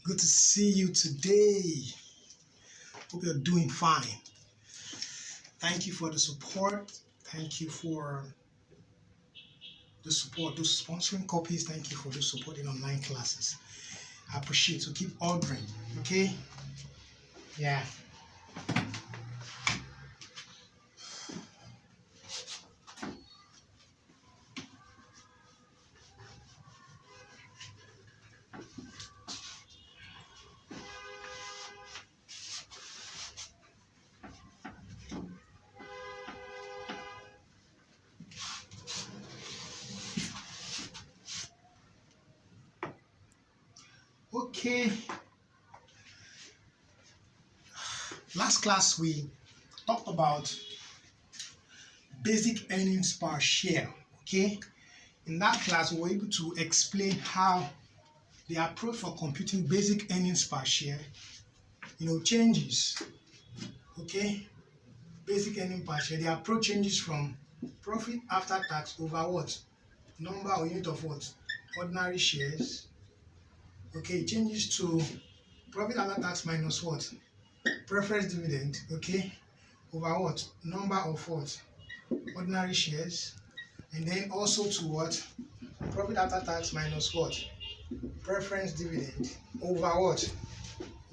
Good to see you today. Hope you're doing fine. Thank you for the support. Thank you for the support, those sponsoring copies. Thank you for those supporting online classes. I appreciate it. So keep ordering, okay? Yeah. Okay. Last class we talked about basic earnings per share, okay? In that class we were able to explain how the approach for computing basic earnings per share, changes, okay? Basic earnings per share, the approach changes from profit after tax over what? Number or unit of what? Ordinary shares. Okay, it changes to profit after tax minus what? Preference dividend, okay? Over what? Number of what? Ordinary shares. And then also to what? Profit after tax minus what? Preference dividend over what?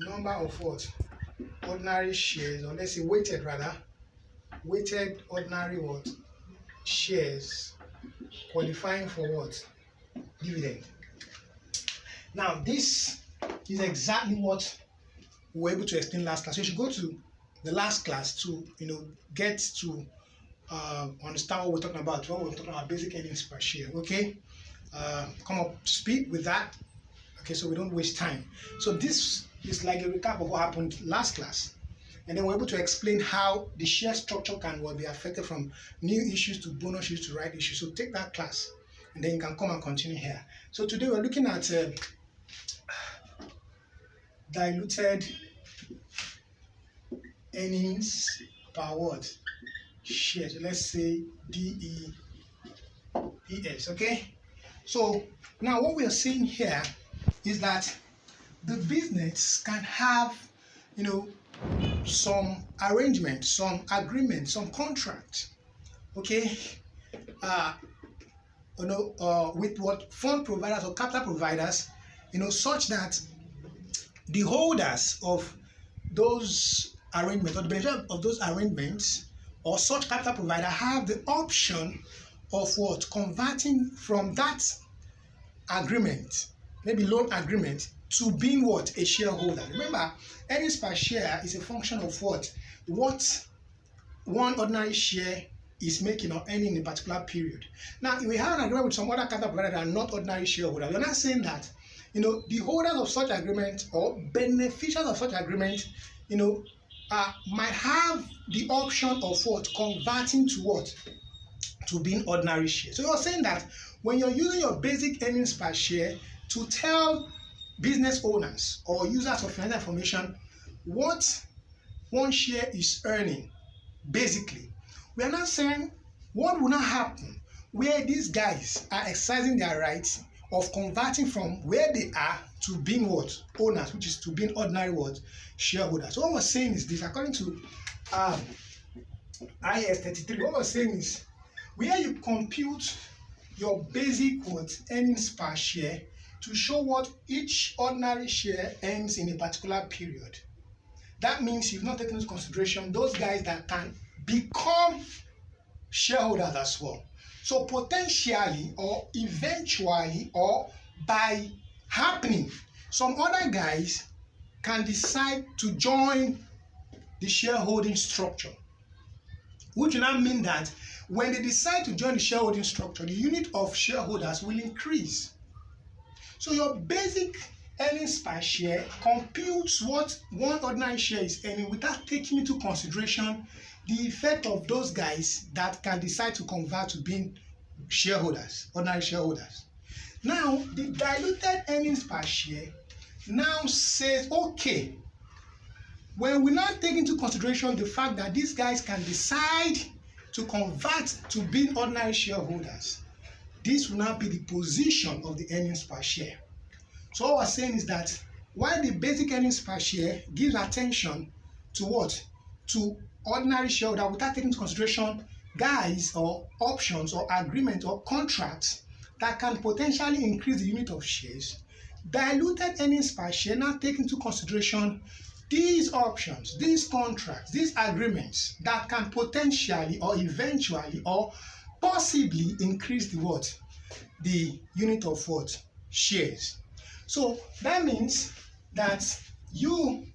Number of what? Ordinary shares, or let's say weighted ordinary what? Shares qualifying for what? Dividend. Now this is exactly what we were able to explain last class. So you should go to the last class to get to understand what we're talking about when we're talking about basic earnings per share. Okay, come up to speed with that. Okay, so we don't waste time. So this is like a recap of what happened last class, and then we're able to explain how the share structure can be affected from new issues to bonus issues to right issues. So take that class, and then you can come and continue here. So today we're looking at diluted earnings per what? Share. So let's say DEPS, okay? So now what we are saying here is that the business can have, some arrangement, some agreement, some contract, okay? With what fund providers or capital providers, such that the holders of those arrangements or the benefit of those arrangements or such capital provider have the option of what? Converting from that agreement, maybe loan agreement, to being what? A shareholder. Remember, earnings per share is a function of what one ordinary share is making or earning in a particular period. Now, if we have an agreement with some other capital provider that are not ordinary shareholders, we're not saying that the holders of such agreement or beneficiaries of such agreement, might have the option of what? Converting to what? To being ordinary shares. So you're saying that when you're using your basic earnings per share to tell business owners or users of financial information what one share is earning, basically, we are not saying what will not happen where these guys are exercising their rights of converting from where they are to being what? Owners, which is to being ordinary what? Shareholders. So what we're saying is this, according to IS 33, what we're saying is where you compute your basic what? Earnings per share to show what each ordinary share earns in a particular period. That means you've not taken into consideration those guys that can become shareholders as well. So potentially or eventually or by happening, some other guys can decide to join the shareholding structure, which will not mean that when they decide to join the shareholding structure, the unit of shareholders will increase. So your basic earnings per share computes what one ordinary share is earning without taking into consideration the effect of those guys that can decide to convert to being shareholders, ordinary shareholders. Now, the diluted earnings per share now says, okay, when we now take into consideration the fact that these guys can decide to convert to being ordinary shareholders, this will now be the position of the earnings per share. So what we're saying is that While the basic earnings per share gives attention to what? To ordinary shareholder without taking into consideration guys or options or agreements or contracts that can potentially increase the unit of shares. Diluted earnings per share now take into consideration these options, these contracts, these agreements that can potentially or eventually or possibly increase the what? The unit of what? Shares. So that means that you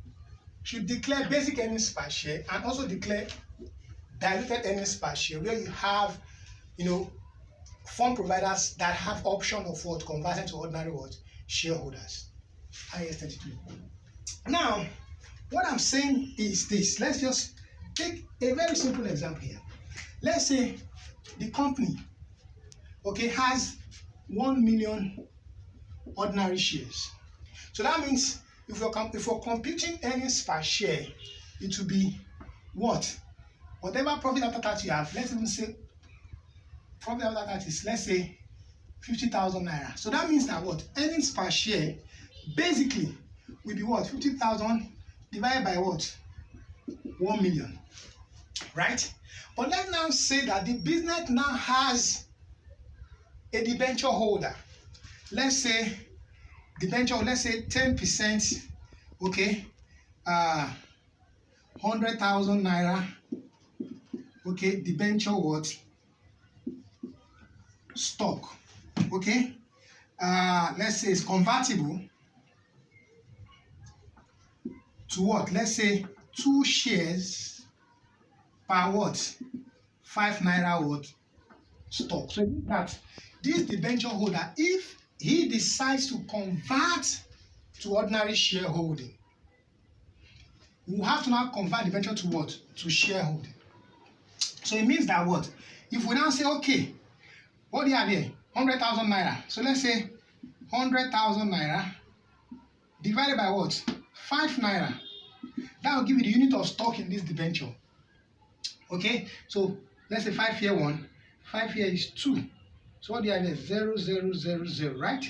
should declare basic earnings per share and also declare diluted earnings per share, where you have, fund providers that have option of what? Converting to ordinary what? Shareholders. IS32. Now, what I'm saying is this. Let's just take a very simple example here. Let's say the company, has 1 million ordinary shares. So that means if we're computing earnings per share, it will be what? Whatever profit after tax you have, let's even say profit after tax is, let's say, 50,000 naira. So that means that what? Earnings per share basically will be what? 50,000 divided by what? 1 million. Right? But let's now say that the business now has a debenture holder. Let's say debenture, let's say 10%, 100,000 naira, debenture what? Stock, let's say it's convertible to what? Let's say 2 shares per what? 5 naira what? Stock. So that this debenture holder, if he decides to convert to ordinary shareholding, we will have to now convert the debenture to what? To shareholding. So it means that what? If we now say, okay, what do you have here? 100,000 naira. So let's say 100,000 naira divided by what? 5 naira. That will give you the unit of stock in this debenture. So let's say 5 here 1, 5 here is 2. So what do you have here? 0, 0, 0, 0, right?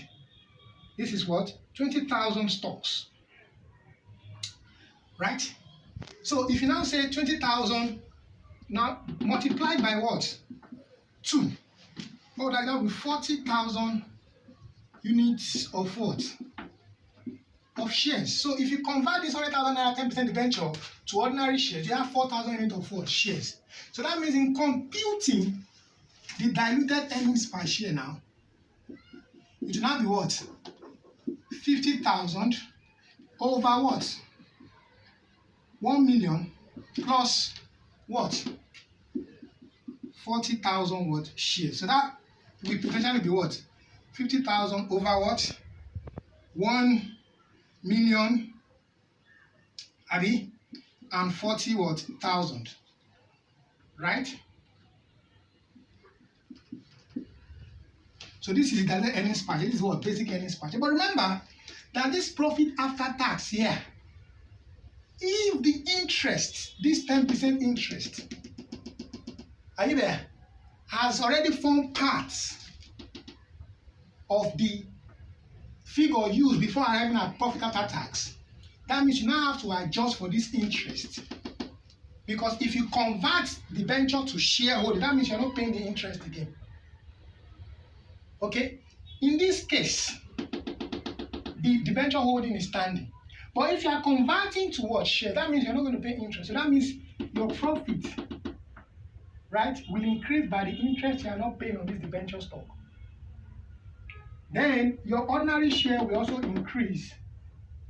This is what? 20,000 stocks. Right? So if you now say 20,000, now multiplied by what? 2. What would that be? 40,000 units of what? Of shares. So if you convert this 100,000 naira 10% debenture to ordinary shares, you have 4,000 units of what? Shares. So that means in computing the diluted earnings per share now, it will now be what? 50,000 over what? 1 million plus what? 40,000 what? Shares. So that will potentially be what? 50,000 over what? 1 million, and 40 what? Thousand. Right? So this is the diluted earnings per share. This is what? Basic earnings per share. But remember that this profit after tax here, if the interest, this 10% interest, are you there? Has already formed part of the figure used before arriving at profit after tax, that means you now have to adjust for this interest. Because if you convert the debenture to shareholding, that means you're not paying the interest again. In this case, the debenture holding is standing. But if you are converting to what? Share, that means you're not going to pay interest. So that means your profit, right, will increase by the interest you are not paying on this debenture stock. Then your ordinary share will also increase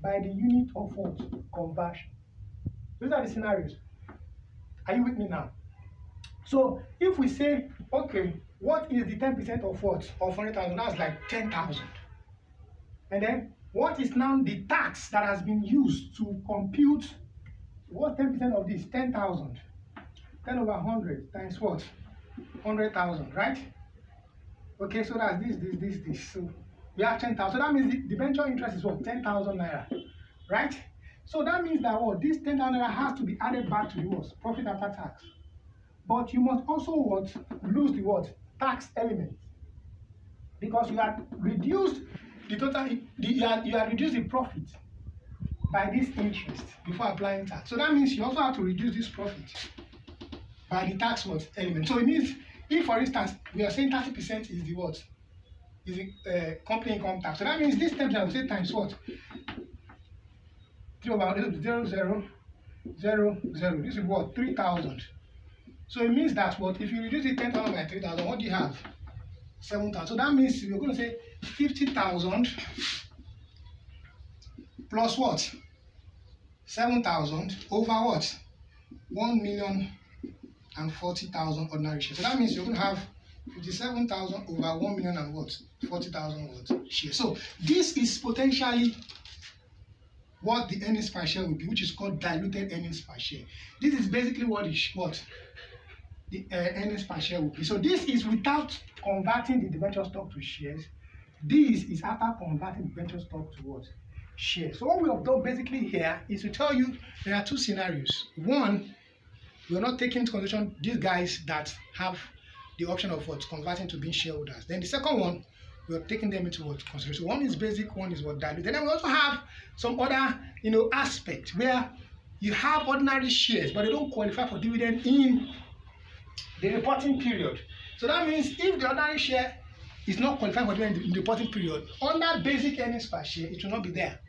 by the unit of what? Conversion. Those are the scenarios. Are you with me now? So if we say, okay, what is the 10% of what? Of 100,000? That's like 10,000. And then what is now the tax that has been used to compute what 10% of this? 10,000. 10 over 100 times what? 100,000, right? Okay, so that's this. So we have 10,000. So that means the debenture interest is what? 10,000 naira, right? So that means that what? This 10,000 naira has to be added back to the what? Profit after tax. But you must also what? Lose the what? Tax element. Because you have reduced the total, you have reduced the profit by this interest before applying tax. So that means you also have to reduce this profit by the tax what element. So it means if, for instance, we are saying 30% is the what? Is the company income tax. So that means this 10% I will say times what? 3 over 0, 0, 0, 0. This is what? 3,000. So it means that what? If you reduce it 10,000 by 3,000, what do you have? 7,000. So that means we're going to say 50,000 plus what? 7,000 over what? 1,040,000 ordinary shares. So that means you're going to have 57,000 over 1 million and what? 40,000 what? Shares. So this is potentially what the earnings per share will be, which is called diluted earnings per share. This is basically what the earnings per share will be. So this is without converting the debenture stock to shares. This is after converting the debenture stock to what? Shares. So what we have done basically here is to tell you there are two scenarios. One, we are not taking into consideration these guys that have the option of what? Converting to being shareholders. Then the second one, we are taking them into what? Consideration. One is basic, one is what? Diluted. Then we also have some other, aspect where you have ordinary shares, but they don't qualify for dividend in the reporting period. So that means if the ordinary share is not qualified for dividend in the reporting period, under basic earnings per share, it will not be there.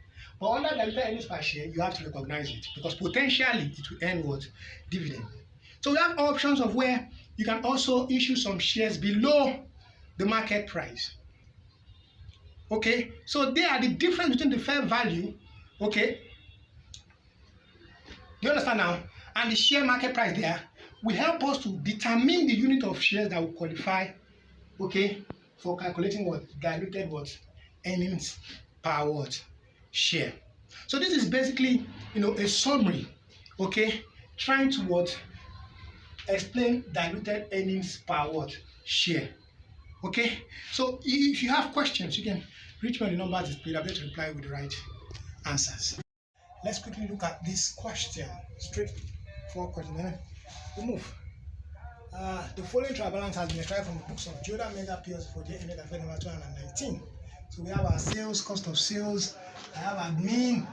But under diluted earnings per share, you have to recognize it because potentially it will earn what? Dividend. So we have options of where you can also issue some shares below the market price. Okay, so they are the difference between the fair value, okay, do you understand now, and the share market price there will help us to determine the unit of shares that will qualify, okay, for calculating what? Diluted what? Earnings per what? Share. So this is basically, a summary, okay, trying to what? Explain diluted earnings per what? Share. Okay, so if you have questions, you can reach me on the numbers displayed. I'll be able to reply with the right answers. Let's quickly look at this question. Straight forward question. Then we move. The following trial balance has been extracted from the books of Jordan Mega PLC for the ended at November 2019. So we have our sales, cost of sales. I have admin,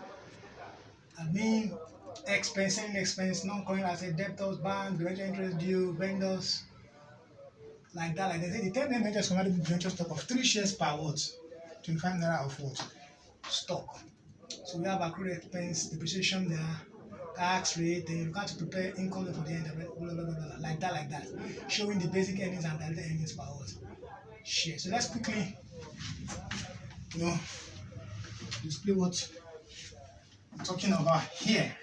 expense, non-current asset, debtors, bank, debenture interest due, vendors, like that. Like they say, the 10 ventures converted to debenture stock of 3 shares per what? 25 naira of what? Stock. So we have accrued expense, depreciation there, tax rate, then you got to prepare income for the end of it, blah, blah, blah, blah, like that, showing the basic earnings and diluted earnings per what? Share. So let's quickly, display what we're talking about here.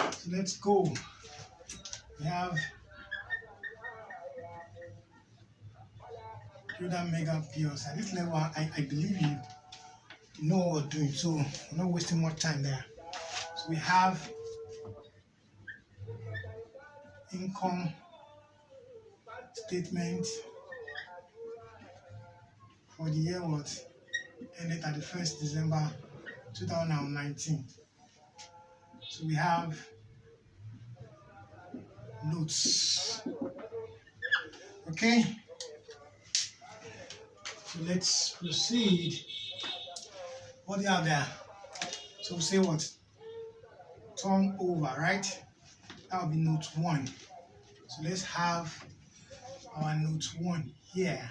So let's go. We have Jordan Mega PLC. At this level, I believe you know what we're doing, so we're not wasting more time there. So we have income statement for the year what ended at the 1st December 2019. So we have notes. Okay, so let's proceed. What do you have there? So we say what? Turnover, right? That will be note 1. So let's have our note 1 here.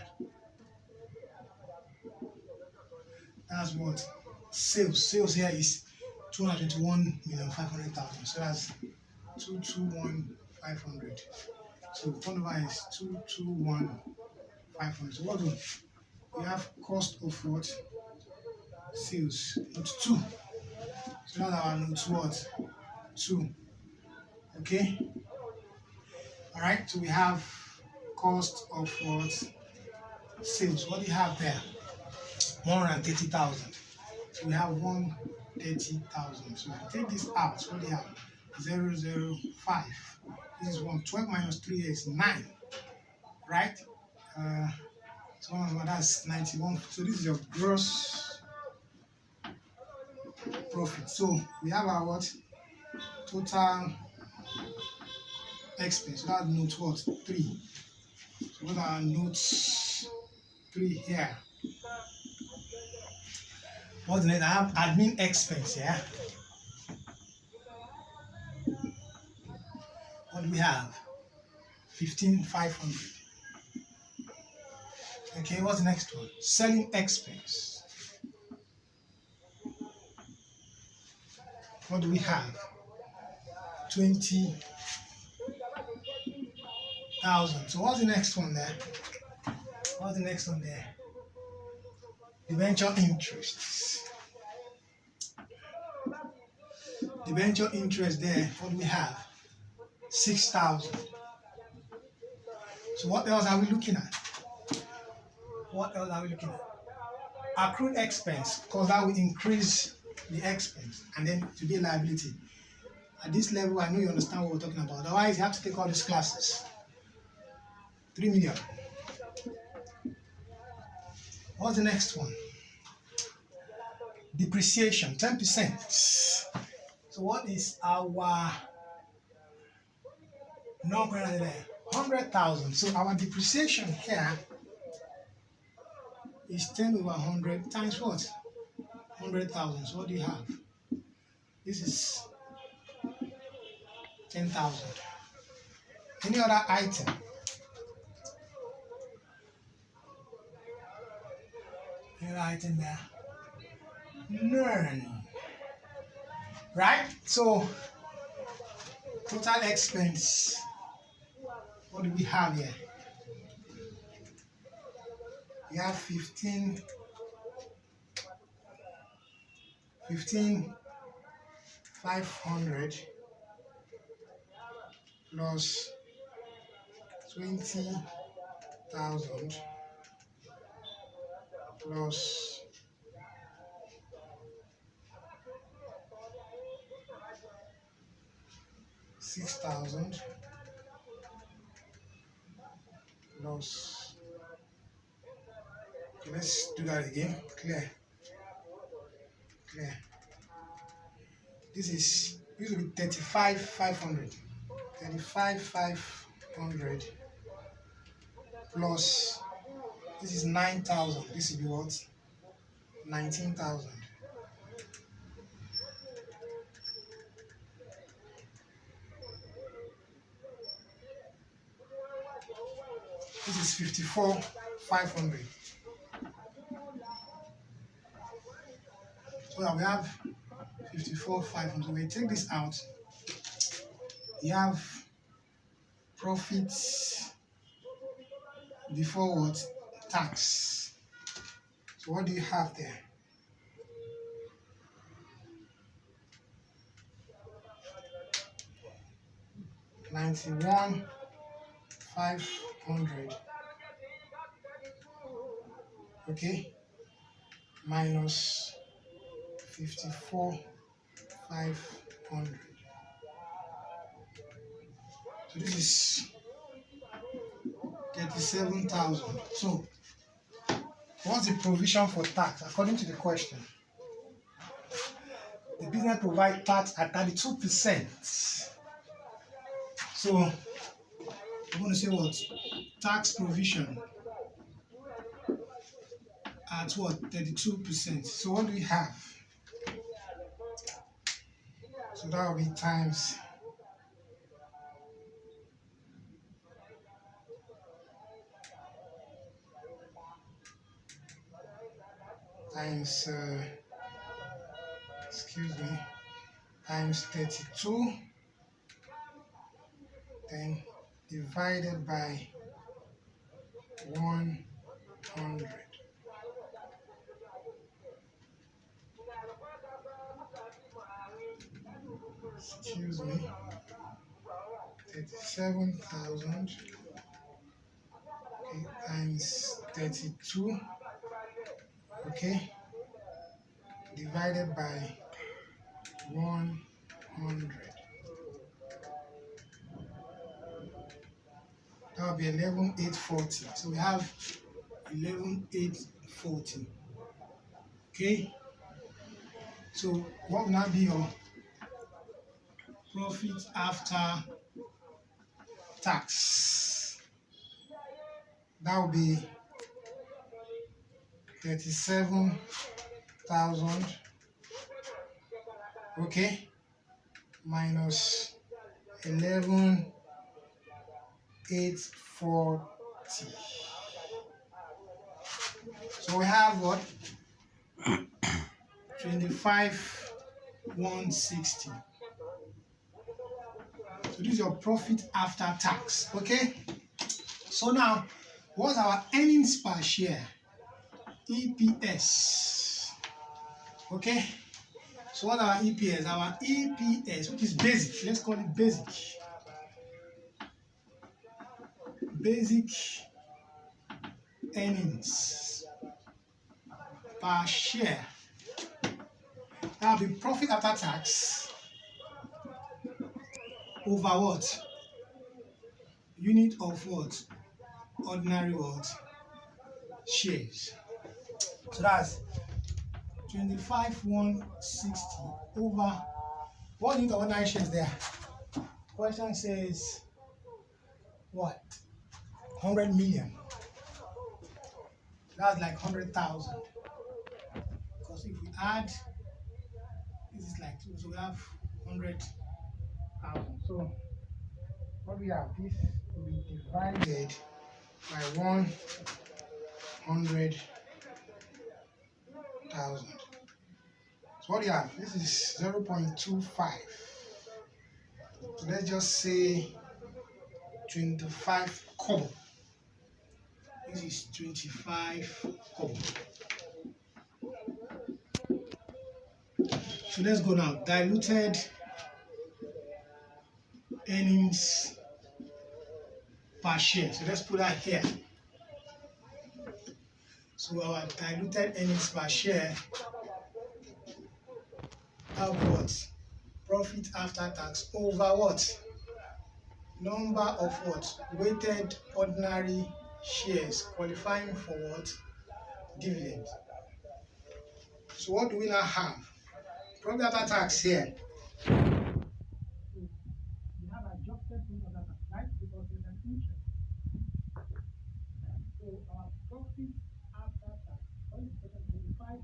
That's what? Sales. Sales here is 221,500,000. So that's 221,500. So turnover is 221,500. So what do we have? Cost of what? Sales. Note 2. So that's our note what? 2. Okay. All right. So we have cost of what? Sales. What do you have there? 130,000. So we have 130,000. So if you take this out, what do you have? 005. This is 1. 12 minus 3 is 9. Right? So that's 91. So this is your gross profit. So we have our what? Total expense. So that's note what? 3. So what are notes 3 here? What's the next? I have admin expense, yeah. What do we have? 15,500. Okay, what's the next one? Selling expense. What do we have? 20,000. So what's the next one there? What's the next one there? Debenture interest. Debenture interest there. What do we have? 6,000. So what else are we looking at? What else are we looking at? Accrued expense, because that will increase the expense and then to be a liability. At this level, I know you understand what we're talking about. Otherwise, you have to take all these classes. 3 million. What's the next one? Depreciation, 10%. So what is our non-current there? 100,000. So our depreciation here is 10 over 100 times what? 100,000. So what do you have? This is 10,000. Any other item? Any other item there? None. Right? So total expense. What do we have here? We have 15,500 plus 20,000 plus 6,000 plus. Okay, let's do that again. Clear. This will be 35,500. 35,500 plus. This is 9,000. This will be what? 19,000. This is 54,500. So now we have 54,500. When you take this out, you have profits before what? Tax. So what do you have there? $91,500. Okay, minus 54,500. So this is 37,000. So what's the provision for tax according to the question? The business provides tax at 32%. So I'm going to say what? Tax provision at what? 32%. So what do we have? So that will be times times 32, then divided by 100. Excuse me. 37,000 times 32, okay, divided by 100. That will be 11,840. So we have 11,840. Okay. So what will now be your profit after tax? That will be 37,000. Okay. Minus 11,840. So we have what? 25,160. So this is your profit after tax. Okay. So now, what's our earnings per share? EPS. Okay. So what are our EPS? Our EPS, which is basic. Let's call it basic. Basic earnings per share. That will be profit after tax over what? Unit of what? Ordinary what? Shares. So that's 25,160 over what unit of ordinary shares there? Question says what? 100 million. That's like 100,000. Because if we add, this is like 2, so we have 100,000. So what we have, this will be divided by 100,000. So what do you have? This is 0.25. So let's just say 25 kobo. This is 25 kobo. So let's go now. Diluted earnings per share. So let's put that here. So our diluted earnings per share have what? Profit after tax over what? Number of what? Weighted ordinary shares qualifying for what? Dividend. So what do we now have? Profit after tax here. We have adjusted profit after tax, right? Because there's an interest. So our profit after tax, what is 25?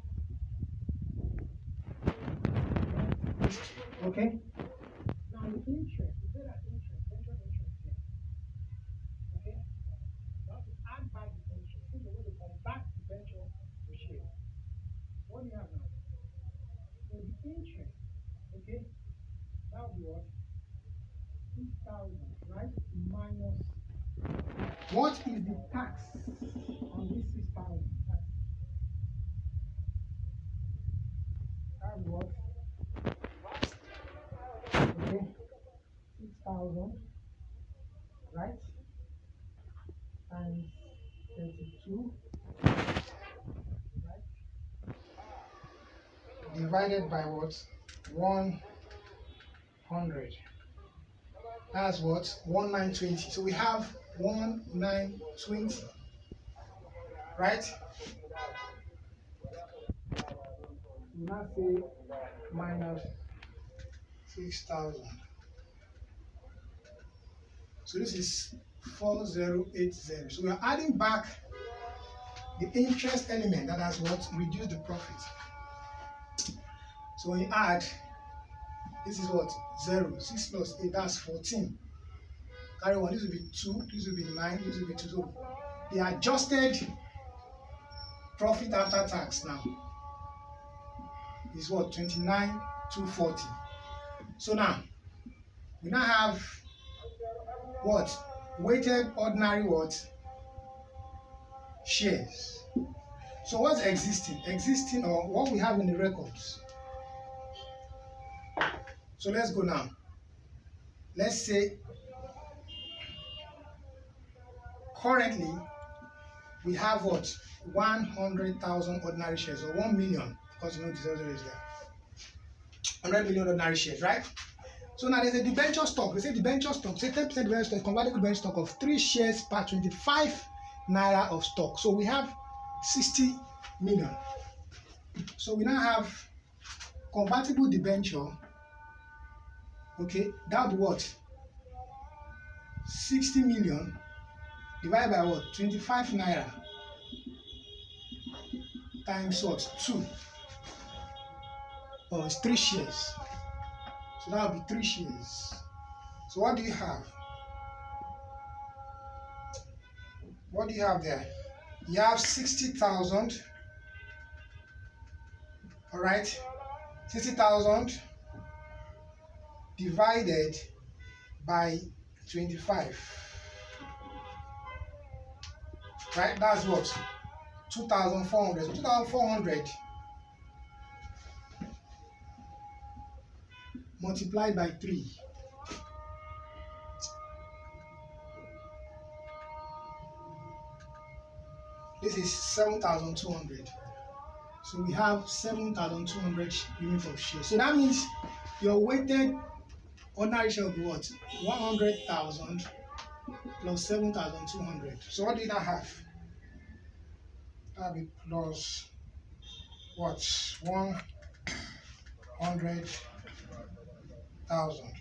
Okay. Now the interest, we say that interest here. Okay. You have to add back the interest. This is the way to convert the venture to share. What do you have now? So the interest, okay, that will be what? 6,000, right? Minus what is the tax on this 6,000? That's what? Okay, 6,000, right? Times 32, right? Divided by what? 100. That's what? 1920. So we have 1920, right? We now say minus 6,000. So this is 4080. So we are adding back the interest element that has what? Reduced the profit. So when you add, this is what? 0. 6 plus 8, that's 14. Carry 1, this will be 2, this will be 9, this will be 2. So the adjusted profit after tax now is what? 29,240. So now, we now have what? Weighted ordinary what? Shares. So what's existing? Existing, or what we have in the records. So let's go now. Let's say currently we have what? 100,000 ordinary shares, or 1 million, because you know the 0 is there. 100 million ordinary shares, right? So now there's a debenture stock. They say debenture stock, say 10% debenture stock, convertible debenture stock of 3 shares per 25 naira of stock. So we have 60 million. So we now have convertible debenture. Okay, that would be what? 60 million divided by what? 25 naira times what? 2. Oh, it's 3 shares. So that would be 3 shares. So what do you have? What do you have there? You have 60,000. All right, 60,000 divided by 25. Right, that's what? 2,400. So 2,400 multiplied by 3. This is 7,200. So we have 7,200 units of shares. So that means your weighted ordinary share will be what? 100,000 plus 7,200. So what do you now have? That will be plus what? 100,000.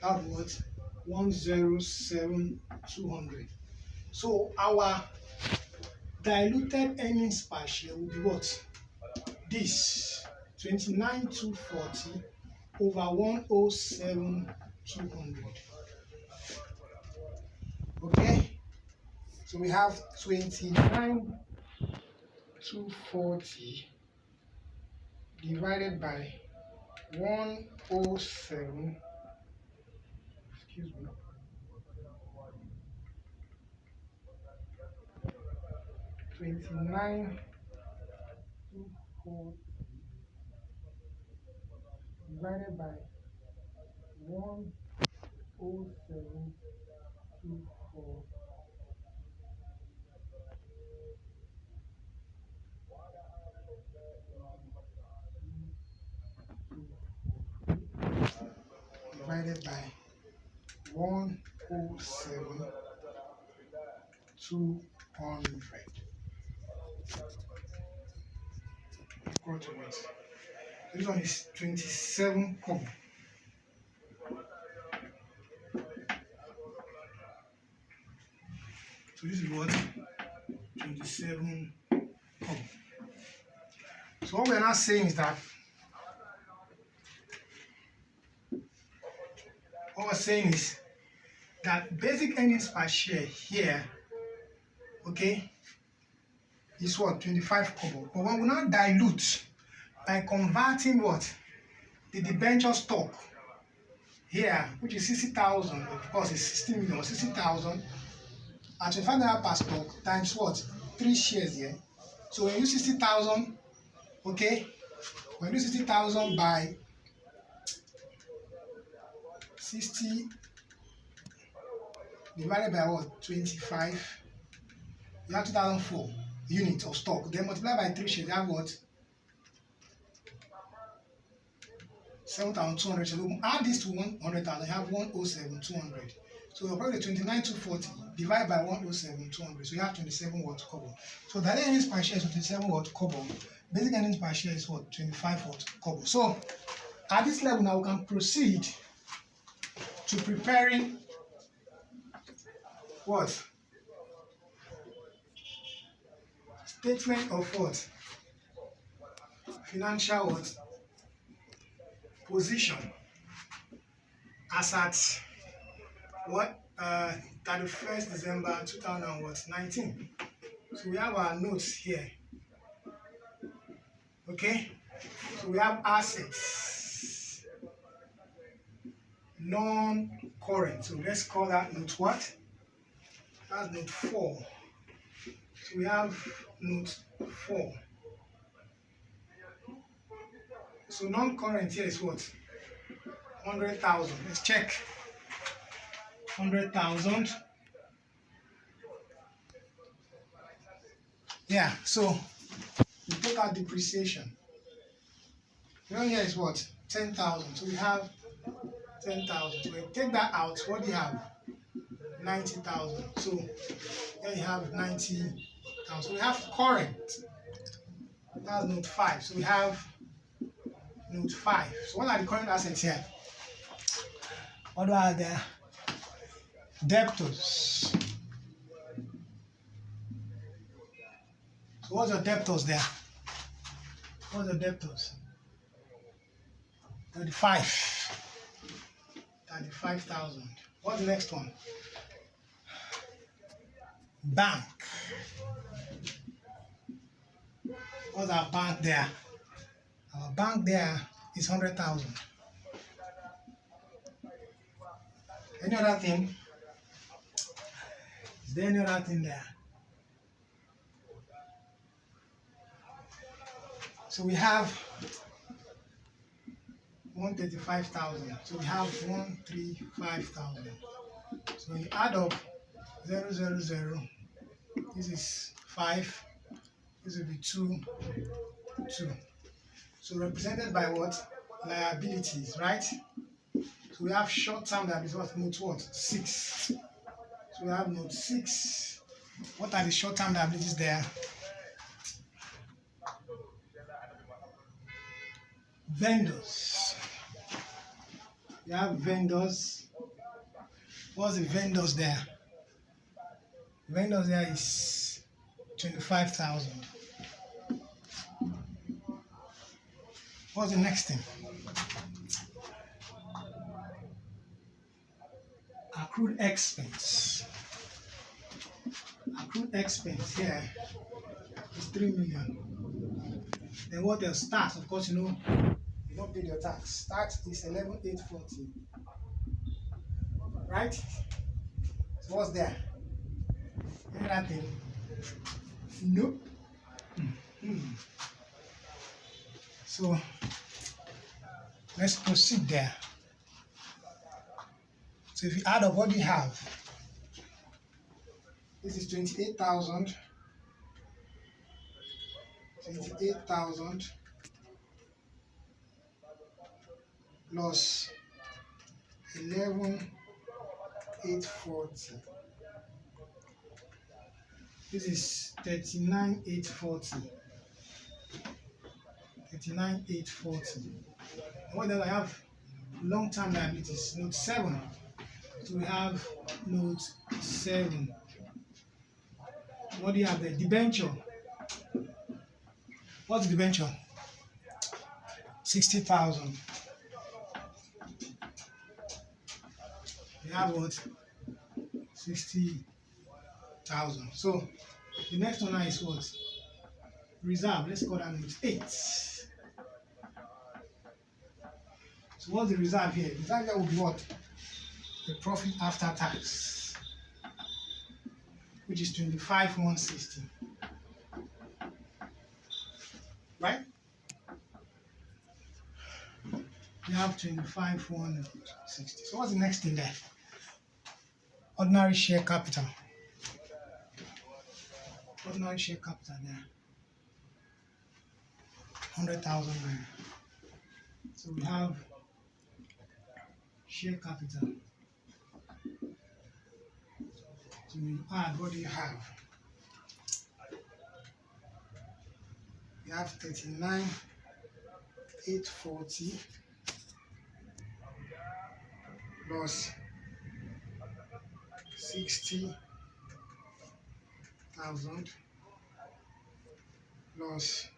That will be what? 107,200. So our diluted earnings per share will be what? This 29,240 over 107,200. Okay, so we have 29,240 divided by 107. Excuse me. $29,240 divided by 107,240. Divided by 107,200. Equal to what? This one is 27 kobo. So this is what? 27 kobo. So what we're not saying is that basic earnings per share here, okay, is what? 25 kobo. But when we now dilute by converting what? The debenture stock here, which is 60,000, of course it's 60 million, 60,000 at 25 naira per stock times what? 3 shares here. So when you use 60,000, okay, when you use 60,000 by 60 divided by what? 25, you have 2,004 units of stock. Then multiply by 3 shares, you have what? 7,200. So add this to 100,000, you have 107,200. So you're probably 29,240 divided by 107,200. So you have 27 what? Kobo. So the earnings per share is 27 what? Kobo. Basic earnings per share is what? 25 what? Kobo. So at this level now we can proceed to preparing what? Statement of what? Financial what? Position as at what? 31st December 2019. So we have our notes here. Okay? So we have assets, non-current. So let's call that note what? That's note 4. So we have note 4. So non-current here is what? 100,000. Let's check. 100,000. Yeah, so we take out depreciation. The one here is what? 10,000. So we have 10,000. So we take that out. What do you have? 90,000. So here you have 90,000. So we have current. That's note 5. So we have note 5. So what are the current assets here? What are the debtors? So what's your debtors there? What's the debtors? 35,000. What's the next one? Bank. What's our bank there? Our bank there is 100,000. Any other thing? Is there any other thing there? So we have 135,000. So we have 135,000. So when you add up 0, 0, 0, this is 5, this will be 2, 2. So represented by what? Liabilities, right? So we have short-term liabilities, note what? 6. So we have note 6. What are the short-term liabilities there? Vendors. You have vendors. What's the vendors there? Vendors there is 25,000. What's the next thing? Accrued expense. Accrued expense here is 3 million. Then what else? Tax, of course, you don't pay your tax. Tax is 11,840. Right? So what's there? Any other thing? Nope. So let's proceed there. So if you add up, what do you have? This is 28,000. 28,000 plus 11,840. This is 39,840. 39,840. What else I have? Long-term liabilities, note 7. So we have note 7. What do you have there? Debenture. What's the debenture? 60,000. We have what? 60,000. So the next one now is what? Reserve. Let's call that note 8. So what's the reserve here? Reserve here will be what? The profit after tax, which is 25,160. Right? We have 25,160. So what's the next thing there? Ordinary share capital. Ordinary share capital there. 100,000 naira. So we have share capital. So we add, what do you have? You have 39,840 plus 60,000 plus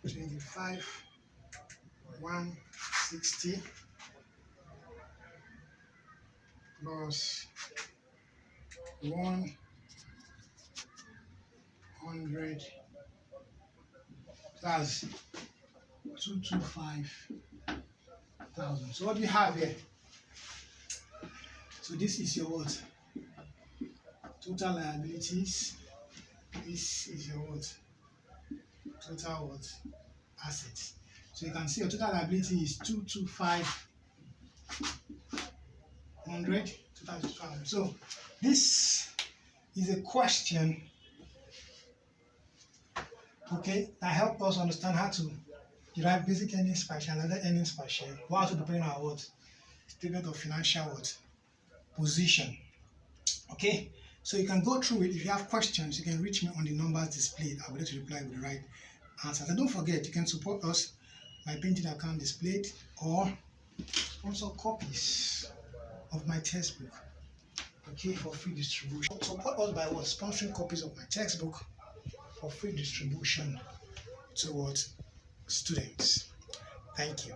25,160 plus 100. That's 225,000. So what do you have here? So this is your what? Total liabilities. This is your what? Total what? Assets. So you can see your total liability is 225,100. So this is a question, okay, that helps us understand how to derive basic earnings per share, another earnings per share, while also preparing our what? Statement of financial what? Position. Okay, so you can go through it. If you have questions, you can reach me on the numbers displayed. I'll be able to reply with the right answers. And don't forget, you can support us by printing account displayed or sponsor copies of my textbook, okay, for free distribution. Support us by what? Sponsoring copies of my textbook for free distribution towards students. Thank you.